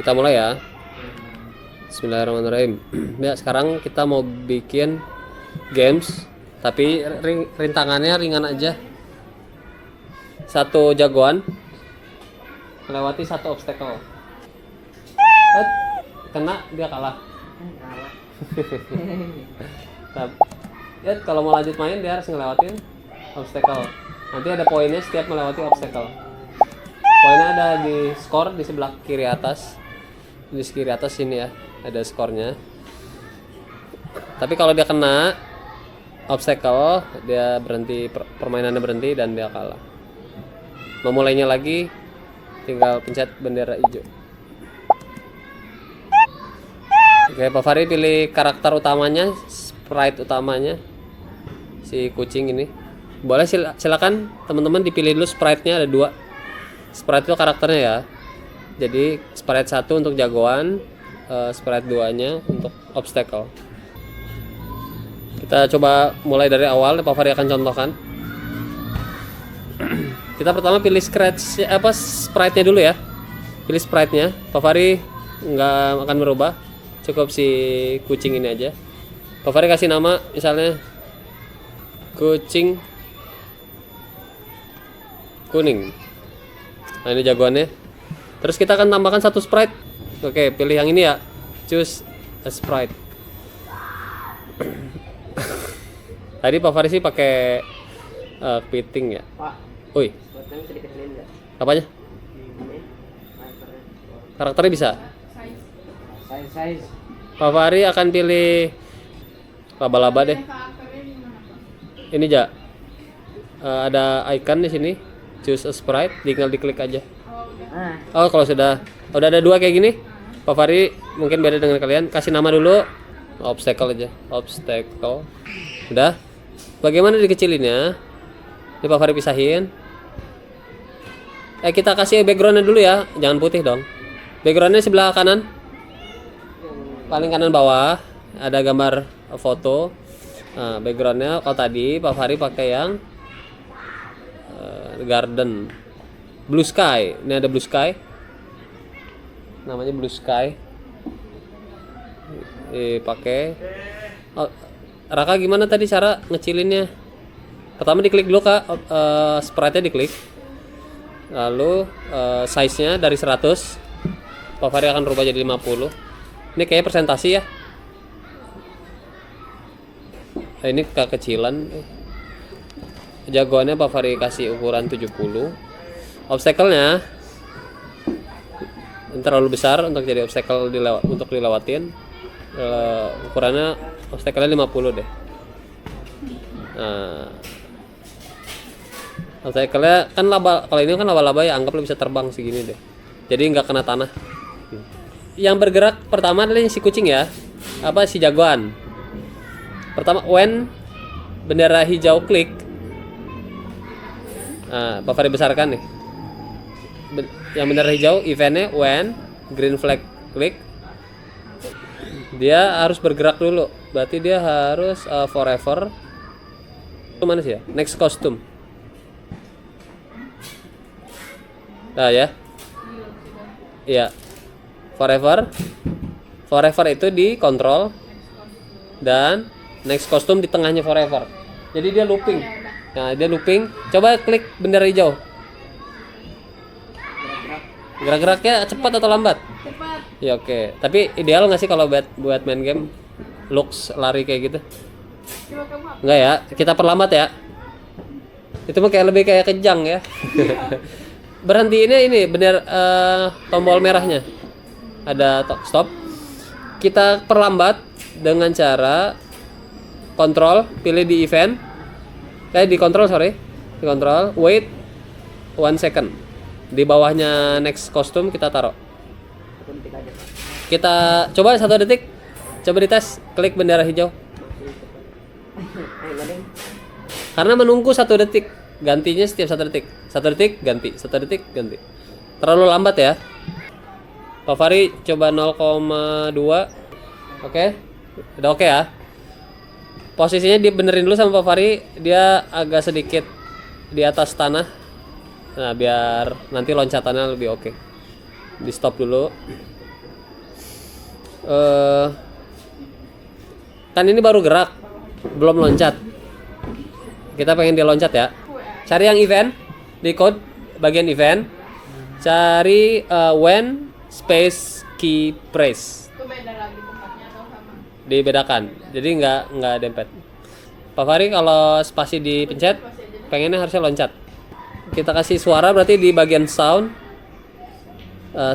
Kita mulai ya. Bismillahirrahmanirrahim. Ya, sekarang kita mau bikin games, tapi rintangannya ringan aja. Satu jagoan melewati satu obstacle. Kena dia kalah. Ya, kalau mau lanjut main dia harus ngelewatin obstacle. Nanti ada poinnya setiap melewati obstacle. Poinnya ada di skor di sebelah kiri atas. Di kiri atas sini ya, ada skornya. Tapi kalau dia kena obstacle, dia berhenti, permainannya berhenti dan dia kalah. Memulainya lagi tinggal pencet bendera hijau. Oke, Pak Fahri pilih karakter utamanya, sprite utamanya, si kucing ini. Boleh silakan teman-teman dipilih dulu sprite-nya, ada 2. Sprite itu karakternya ya. Jadi sprite 1 untuk jagoan, sprite 2-nya untuk obstacle. Kita coba mulai dari awal, Pak Fahri akan contohkan. Kita pertama pilih sprite-nya dulu ya. Pilih sprite-nya. Pak Fahri nggak akan merubah. Cukup si kucing ini aja. Pak Fahri kasih nama misalnya kucing kuning. Nah, ini jagoannya. Terus kita akan tambahkan satu sprite. Oke, pilih yang ini ya. Choose a sprite. Tadi Pak Fahri sih pakai kepiting ya. Pak. Oi. Buatnya bisa dikecilin nggak? Apanya? Karakternya bisa. Size. Pak Fahri akan pilih laba-laba deh. Ini ja. Ada icon di sini. Choose a sprite, tinggal diklik aja. Oh, kalau udah ada 2 kayak gini, Pak Fahri mungkin beda dengan kalian. Kasih nama dulu, obstacle aja, obstacle. Udah. Bagaimana dikecilinnya? Ini Pak Fahri pisahin. Kita kasih backgroundnya dulu ya, jangan putih dong. Backgroundnya sebelah kanan, paling kanan bawah ada gambar foto. Nah, backgroundnya kalau tadi Pak Fahri pakai yang garden. Blue sky, ini ada blue sky, namanya blue sky. Pakai. Raka gimana tadi cara ngecilinnya? Pertama diklik dulu kak, sprite-nya diklik, lalu size-nya dari 100, Pak Fahri akan rubah jadi 50. Ini kayaknya presentasi ya. Ini kekecilan. Jagoannya Pak Fahri kasih ukuran 70. Obstacle-nya terlalu besar untuk jadi obstacle untuk dilewatin. Ukurannya obstacle-nya 50 deh. Nah, obstacle-nya kan laba, kalau ini kan laba-laba ya, anggaplah bisa terbang segini deh. Jadi nggak kena tanah. Yang bergerak pertama adalah si kucing ya. Si jagoan. Pertama when bendera hijau klik. Nah, Pak Fahri besarkan nih. Yang bendera hijau eventnya when green flag klik, dia harus bergerak dulu, berarti dia harus forever. Itu mana sih ya? Next costume. Nah ya. Iya. Forever itu di control dan next costume di tengahnya forever. Jadi dia looping. Nah, dia looping. Coba klik bendera hijau. Gerak-geraknya cepat atau lambat? Cepat. Ya oke. Tapi ideal nggak sih kalau buat main game looks lari kayak gitu? Coba kamu apa? Enggak ya, kita perlambat ya. Itu mah lebih kayak kejang ya. Berhentiinnya ini bener tombol merahnya. Ada stop. Kita perlambat dengan cara kontrol, pilih di event. Di kontrol Di kontrol, wait 1 second. Di bawahnya next costume kita taruh. Kita coba 1 detik. Coba dites, klik bendera hijau. Karena menunggu 1 detik, gantinya setiap 1 detik. 1 detik ganti, 1 detik ganti. Terlalu lambat ya. Pak Fahri coba 0,2. Oke. Udah oke ya. Posisinya dibenerin dulu sama Pak Fahri, dia agak sedikit di atas tanah. Nah, biar nanti loncatannya lebih oke. Di stop dulu. eh kan ini baru gerak, belum loncat. Kita pengen dia loncat ya. Cari yang event di code bagian event. Cari when space key press. Itu beda lagi tempatnya atau sama? Dibedakan. Jadi nggak dempet. Pak Fahri kalau spasi dipencet, pengennya harusnya loncat. Kita kasih suara berarti di bagian sound.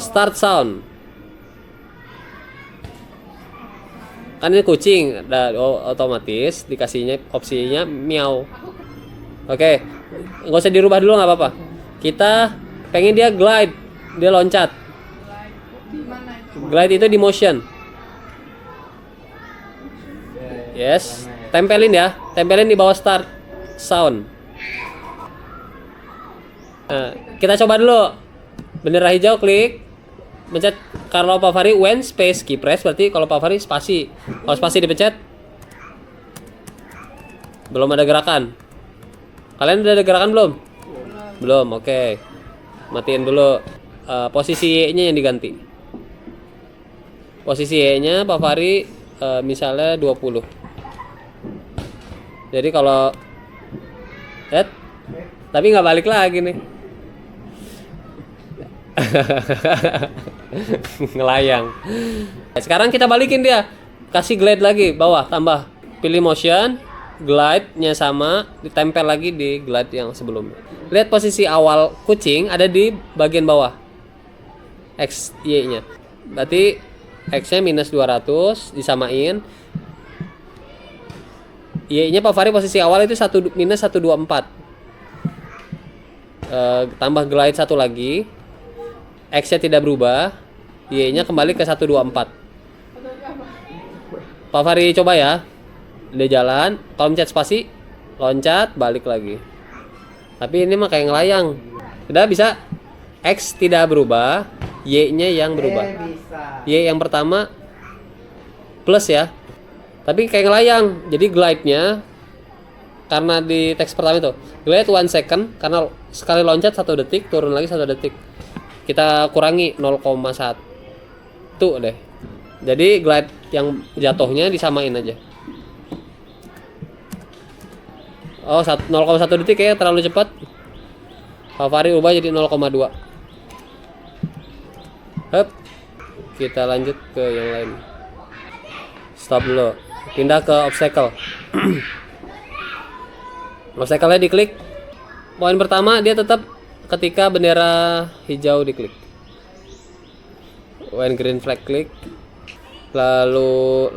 Start sound. Kan ini kucing, otomatis dikasihnya opsinya miau. Oke, nggak usah dirubah dulu nggak apa-apa. Kita pengen dia glide, dia loncat. Di mana itu? Glide itu di motion. Yes, tempelin ya, tempelin di bawah start sound. Kita coba dulu. Bendera hijau klik, pencet. Kalau Pak Fahri when space key press berarti kalau Pak Fahri spasi. Kalau spasi dipencet, belum ada gerakan. Kalian udah ada gerakan belum? Belum, oke. Matiin dulu. Posisi Y-nya yang diganti. Posisi Y-nya Pak Fahri misalnya 20. Jadi kalau tapi nggak balik lagi nih. Ngelayang. Sekarang kita balikin dia. Kasih glide lagi bawah, tambah. Pilih motion, glide-nya sama, ditempel lagi di glide yang sebelumnya. Lihat posisi awal kucing ada di bagian bawah. X, Y-nya. Berarti X-nya minus 200 disamain. Y-nya Pak Fahri posisi awal itu minus 124. Tambah glide satu lagi. X-nya tidak berubah. Y-nya kembali ke 124. Pak Fahri coba ya. Dia jalan, kalau mencet spasi, loncat, balik lagi. Tapi ini mah kayak ngelayang. Sudah bisa. X tidak berubah, Y-nya yang berubah. Y yang pertama plus ya. Tapi kayak ngelayang. Jadi glide-nya karena di teks pertama itu glide 1 second, karena sekali loncat 1 detik, turun lagi 1 detik. Kita kurangi 0,1 deh. Jadi glide yang jatuhnya disamain aja. Oh, 0,1 detik kayaknya terlalu cepat. Pak Fahri ubah jadi 0,2. Hup. Kita lanjut ke yang lain. Stop dulu. Pindah ke obstacle. Obstacle-nya diklik. Poin pertama dia tetap ketika bendera hijau diklik. When green flag klik. Lalu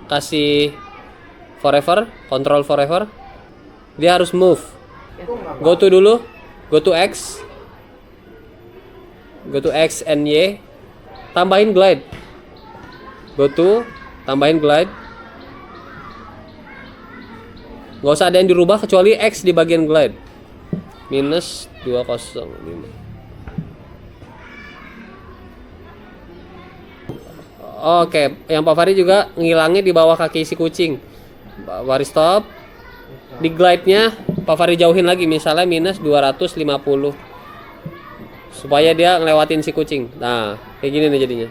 kasih forever, control forever. Dia harus move. Go to dulu, go to X. Go to X and Y. Tambahin glide. Go to, tambahin glide. Gak usah ada yang dirubah kecuali X di bagian glide. Minus 205. Oke, yang Pak Fahri juga ngilangnya di bawah kaki si kucing. Pak Fahri stop. Di glide-nya Pak Fahri jauhin lagi, misalnya minus 250. Supaya dia ngelewatin si kucing. Nah, kayak gini nih jadinya.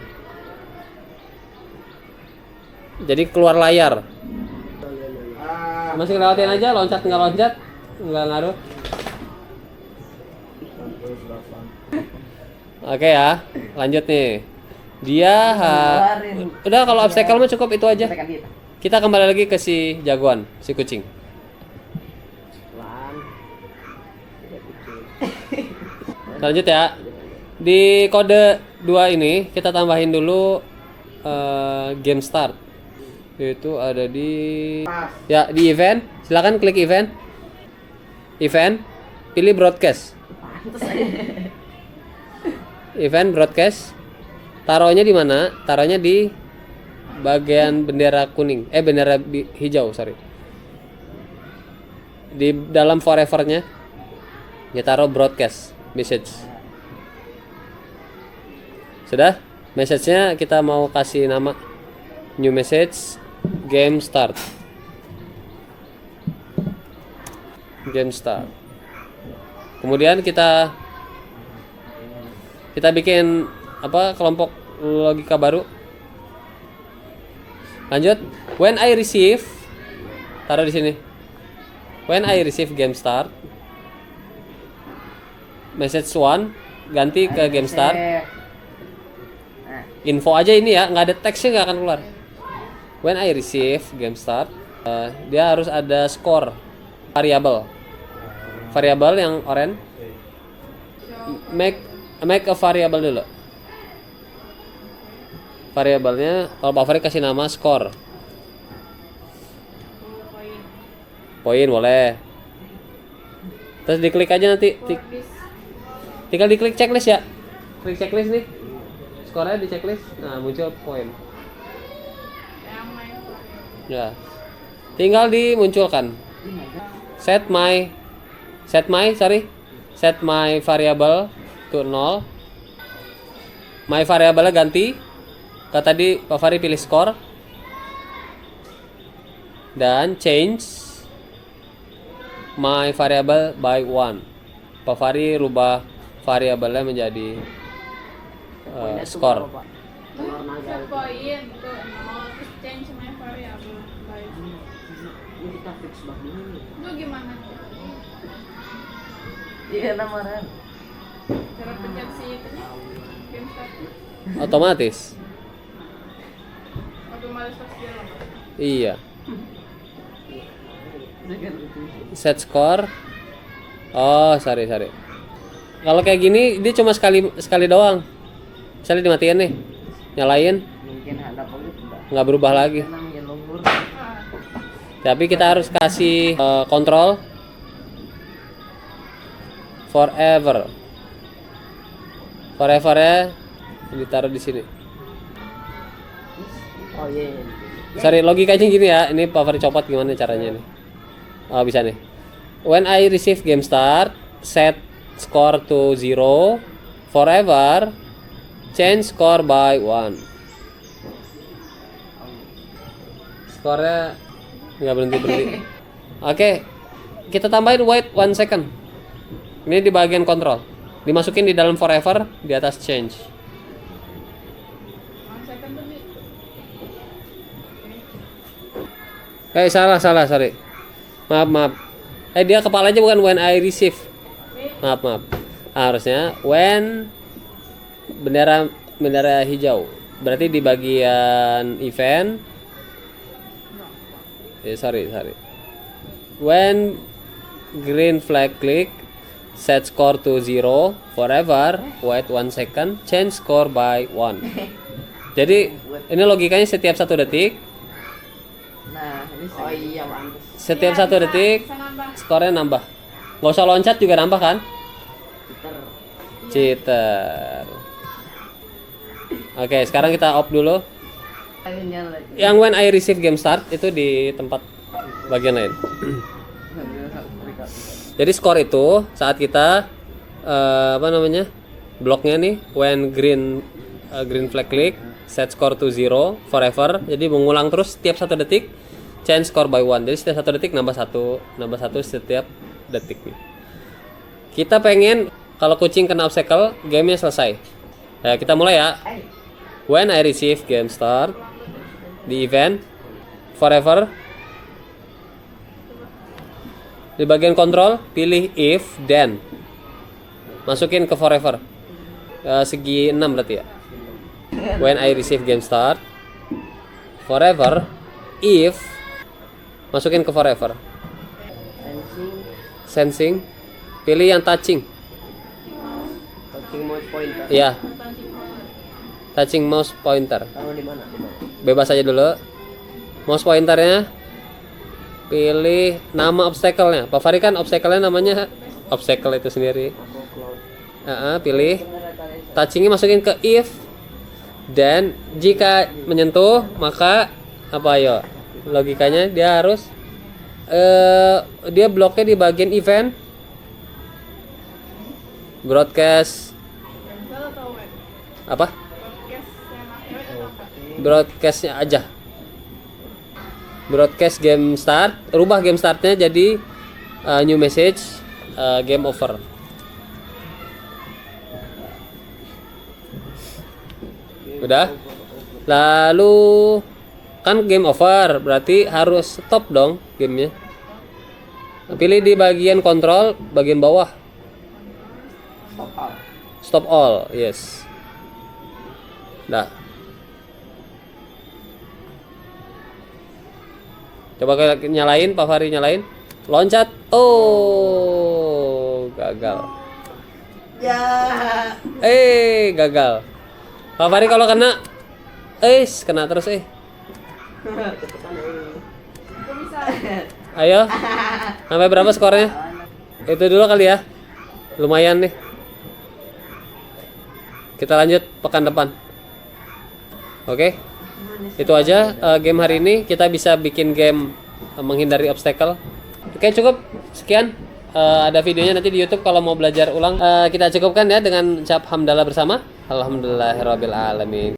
Jadi keluar layar. Masih ngelewatin aja, loncat nggak loncat, nggak ngaruh. Oke ya, lanjut nih. Dia udah, kalau obstacle mah cukup itu aja. Kita kembali lagi ke si jagoan, si kucing. Lanjut ya. Di kode 2 ini kita tambahin dulu game start. Itu ada di event. Silakan klik event. Event, pilih broadcast. Event broadcast. Taruhnya di mana? Taruhnya di bagian bendera kuning. Bendera hijau, sorry. Di dalam forever-nya. Ya, taruh broadcast message. Sudah? Message-nya kita mau kasih nama new message, game start. Game start. Kemudian kita bikin kelompok logika baru. Lanjut. When I receive, taruh di sini. When I receive game start, message 1 ganti ke game start. Info aja ini ya, nggak ada teksnya, nggak akan keluar. When I receive game start, dia harus ada score variable yang orange. Make a variable dulu. Variabelnya kalau Pak Fari kasih nama score. Poin boleh. Terus diklik aja nanti. Tinggal diklik checklist ya. Klik checklist nih. Skornya di checklist. Nah, muncul poin. Yang main Ya. Tinggal dimunculkan. Set my variable to 0. My variable ganti. Kalau tadi Pak Fari pilih score. Dan change my variable by 1. Pak Fari rubah variabelnya menjadi skor. set poin tuh 0 terus change my variable by Ini kita fix begini. itu gimana Iya lamaran. cara pencet si itu game start Otomatis. otomatis pas jalan Iya. Set score. Oh, sorry. Kalau kayak gini dia cuma sekali doang. Misalnya dimatiin nih, nyalain, Mungkin ada polit nggak berubah lagi. namanya lumpur. Tapi kita harus kasih kontrol forever. Forever-nya ditaruh di sini. Oh iya. Sorry, logikanya gini ya. Ini Pak Fari copot gimana caranya nih? Oh, bisa nih. When I receive game start, set score to 0. Forever, change score by 1. Skornya nggak berhenti. Oke, kita tambahin wait 1 second. Ini di bagian kontrol. Dimasukin di dalam forever di atas change. second tuh nih Salah, sorry. Maaf. Dia kepalanya bukan when I receive. Maaf. Harusnya when bendera hijau. Berarti di bagian event. Sorry. When green flag click, set score to 0. Forever, wait 1 second, change score by 1. Jadi ini logikanya setiap 1 detik. Nah, ini oh iya pantas. Setiap Iya, 1 detik bisa nambah skornya nambah. Nggak usah loncat juga nambah kan? Cheater. Oke, sekarang kita off dulu. Yang when I receive game start itu di tempat bagian lain. Jadi skor itu saat kita bloknya nih when green flag click, set score to 0 forever. Jadi mengulang terus setiap 1 detik, change score by 1. Jadi setiap 1 detik nambah satu setiap detik nih. Kita pengen kalau kucing kena obstacle, gamenya selesai. Ya, kita mulai ya. When I receive game start, di event forever. Di bagian kontrol, pilih if, then. Masukin ke forever. Segi 6 berarti ya. When I receive game start, forever, if, masukin ke forever. Sensing, pilih yang touching. Touching mouse pointer. Ya, touching mouse pointer. Taruh di mana? Bebas aja dulu. Mouse pointernya pilih nama obstacle-nya. Pak Fari kan obstacle-nya namanya obstacle itu sendiri. Pilih. Touchingnya masukin ke if. Dan jika menyentuh maka apa yo? Logikanya dia harus dia bloknya di bagian event. Broadcast cancel atau web apa? podcast yang akhirnya itu apa Broadcastnya aja. Broadcast game start, rubah game startnya jadi new message, game over. Udah? Lalu kan game over, berarti harus stop dong gamenya. Pilih di bagian kontrol, bagian bawah. Stop all. Stop all, yes. Dah. Coba nyalain, Pak Fahri nyalain. Loncat. Oh, gagal. Ya. Gagal. Pak Fahri kalau kena, kena terus Cepetan Aku bisa. Ayo. Sampai berapa skornya? Itu dulu kali ya. Lumayan nih. Kita lanjut pekan depan. Oke. Itu aja game hari ini. Kita bisa bikin game menghindari obstacle. Oke, cukup. Sekian. Ada videonya nanti di YouTube kalau mau belajar ulang. Kita cukupkan ya dengan ucap hamdalah bersama. Alhamdulillahirabbil alamin.